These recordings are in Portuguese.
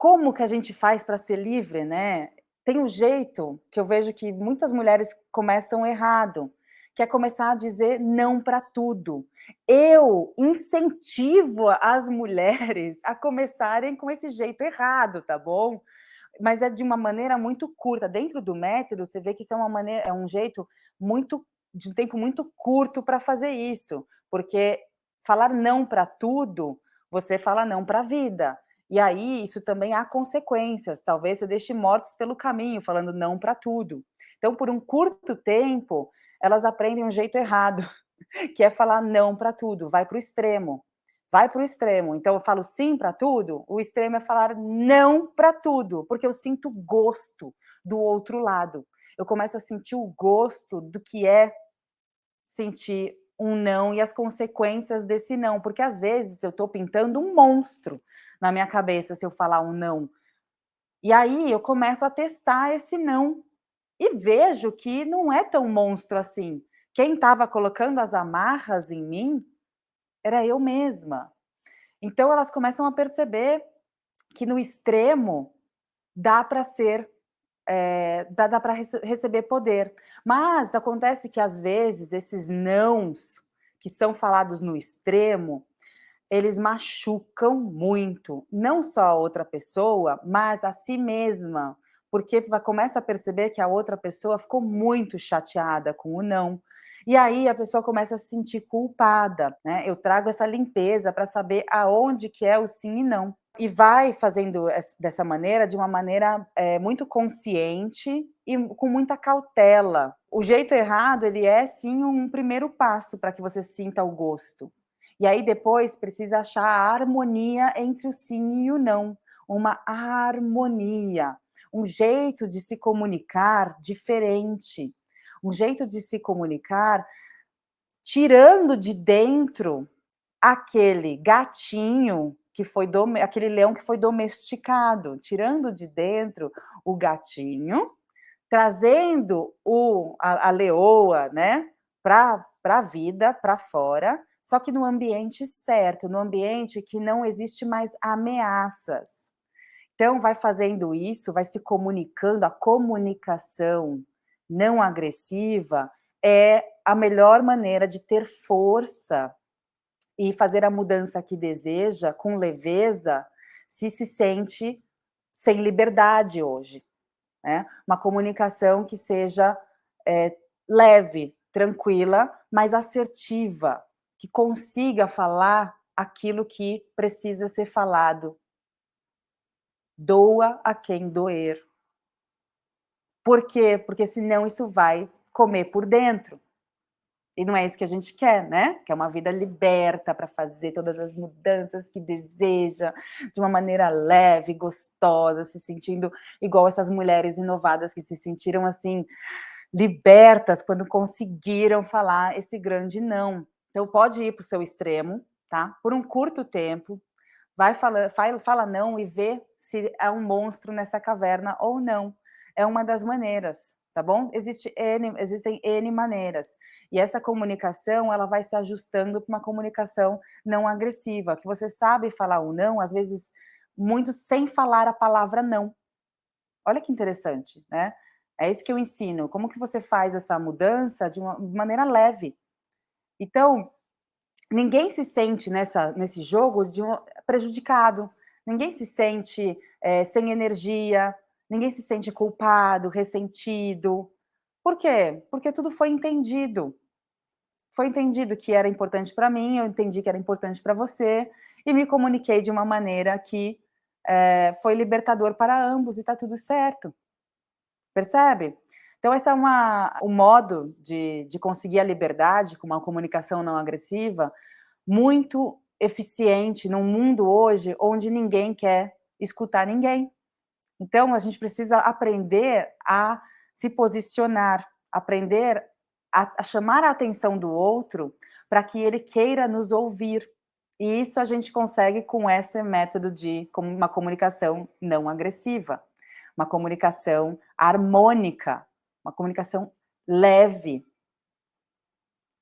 como que a gente faz para ser livre, né? Tem um jeito que eu vejo que muitas mulheres começam errado, que é começar a dizer não para tudo. Eu incentivo as mulheres a começarem com esse jeito errado, tá bom? Mas é de uma maneira muito curta. Dentro do método, você vê que isso é uma maneira, é um jeito muito de um tempo muito curto para fazer isso, porque falar não para tudo, você fala não para a vida. E aí isso também há consequências. Talvez você deixe mortos pelo caminho, falando não para tudo. Então, por um curto tempo, elas aprendem um jeito errado, que é falar não para tudo, vai para o extremo. Vai para o extremo. Então eu falo sim para tudo, o extremo é falar não para tudo, porque eu sinto gosto do outro lado. Eu começo a sentir o gosto do que é sentir um não e as consequências desse não, porque às vezes eu estou pintando um monstro na minha cabeça se eu falar um não. E aí eu começo a testar esse não e vejo que não é tão monstro assim. Quem estava colocando as amarras em mim era eu mesma. Então elas começam a perceber que no extremo dá para ser, dá para receber poder. Mas acontece que às vezes esses nãos que são falados no extremo, eles machucam muito, não só a outra pessoa, mas a si mesma, porque começa a perceber que a outra pessoa ficou muito chateada com o não. E aí a pessoa começa a se sentir culpada, né? Eu trago essa limpeza para saber aonde que é o sim e não. E vai fazendo dessa maneira, de uma maneira muito consciente e com muita cautela. O jeito errado, ele é sim um primeiro passo para que você sinta o gosto. E aí depois precisa achar a harmonia entre o sim e o não. Uma harmonia, um jeito de se comunicar diferente, um jeito de se comunicar tirando de dentro aquele gatinho que foi aquele leão que foi domesticado, tirando de dentro o gatinho, trazendo a leoa, né, para a vida, para fora, só que no ambiente certo, no ambiente que não existe mais ameaças. Então, vai fazendo isso, vai se comunicando, a comunicação não agressiva é a melhor maneira de ter força e fazer a mudança que deseja com leveza, se sente sem liberdade hoje, né? Uma comunicação que seja leve, tranquila, mas assertiva, que consiga falar aquilo que precisa ser falado. Doa a quem doer. Por quê? Porque senão isso vai comer por dentro. E não é isso que a gente quer, né? Que é uma vida liberta para fazer todas as mudanças que deseja, de uma maneira leve, gostosa, se sentindo igual essas mulheres inovadas que se sentiram assim, libertas quando conseguiram falar esse grande não. Então pode ir para o seu extremo, tá? Por um curto tempo, fala não e vê se é um monstro nessa caverna ou não. É uma das maneiras, tá bom? Existem N maneiras. E essa comunicação, ela vai se ajustando para uma comunicação não agressiva, que você sabe falar o não, às vezes, muito sem falar a palavra não. Olha que interessante, né? É isso que eu ensino. Como que você faz essa mudança de uma maneira leve? Então, ninguém se sente nesse jogo prejudicado, ninguém se sente sem energia, ninguém se sente culpado, ressentido. Por quê? Porque tudo foi entendido. Foi entendido que era importante para mim, eu entendi que era importante para você, e me comuniquei de uma maneira que foi libertador para ambos e está tudo certo. Percebe? Então esse é um modo de conseguir a liberdade com uma comunicação não agressiva, muito eficiente num mundo hoje onde ninguém quer escutar ninguém. Então a gente precisa aprender a se posicionar, aprender a chamar a atenção do outro para que ele queira nos ouvir. E isso a gente consegue com esse método de uma comunicação não agressiva, uma comunicação harmônica, uma comunicação leve.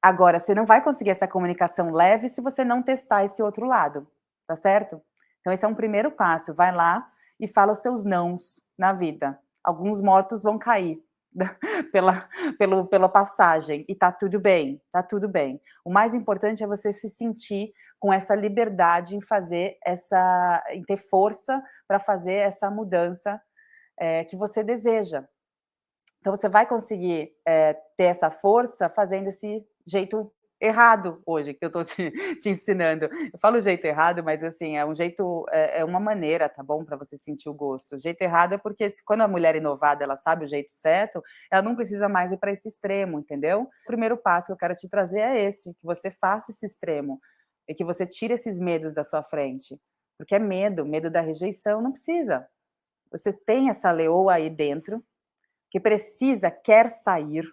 Agora, você não vai conseguir essa comunicação leve se você não testar esse outro lado, tá certo? Então esse é um primeiro passo, vai lá e fala os seus nãos na vida. Alguns mortos vão cair pela, pela passagem, e tá tudo bem, tá tudo bem. O mais importante é você se sentir com essa liberdade em fazer essa, em ter força para fazer essa mudança que você deseja. Então você vai conseguir ter essa força fazendo esse jeito errado hoje que eu estou te ensinando. Eu falo jeito errado, mas assim, é um jeito, é uma maneira, tá bom, para você sentir o gosto. O jeito errado é porque quando a mulher é inovada, ela sabe o jeito certo, ela não precisa mais ir para esse extremo, entendeu? O primeiro passo que eu quero te trazer é esse, que você faça esse extremo, e que você tire esses medos da sua frente. Porque é medo, medo da rejeição, não precisa. Você tem essa leoa aí dentro, que precisa, quer sair,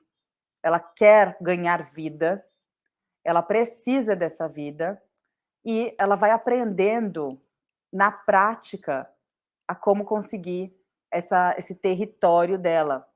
ela quer ganhar vida, ela precisa dessa vida, e ela vai aprendendo na prática a como conseguir esse território dela.